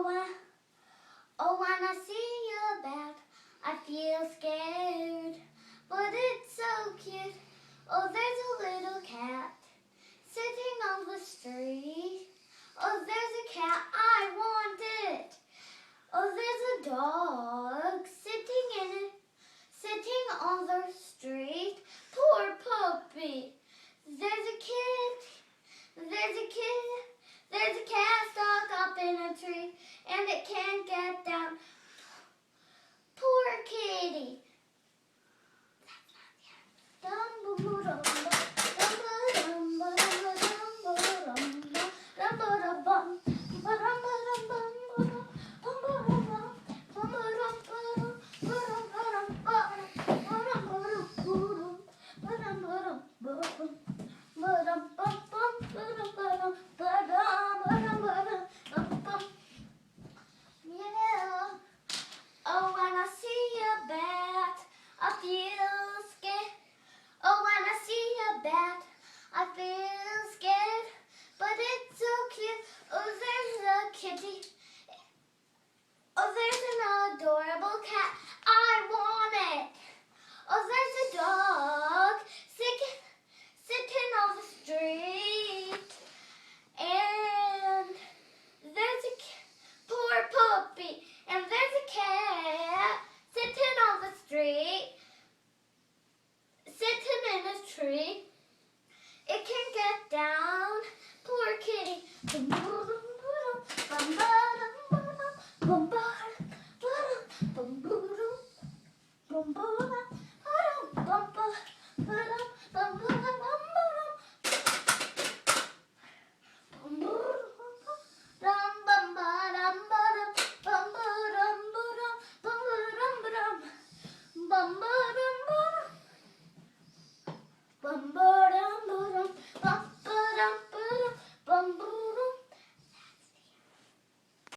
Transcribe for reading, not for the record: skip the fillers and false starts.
Oh, when I see a bat, I feel scared. But it's so cute. Oh, there's a little cat sitting on the street. Oh, there's a cat, I want it. Oh, there's a dog sitting on the street. Poor puppy. There's a cat stuck up in a tree, and it can't get down. Poor kitty. Oh, when I see a bat, I feel scared. Oh, when I see a bat, I feel scared. But it's so cute. Oh, there's a kitty. Oh, there's an adorable cat. I want it. Oh, there's a dog sitting on the street. And there's a poor puppy. And there's a cat sitting on the street, sitting in a tree. It can get down. Poor kitty. Bum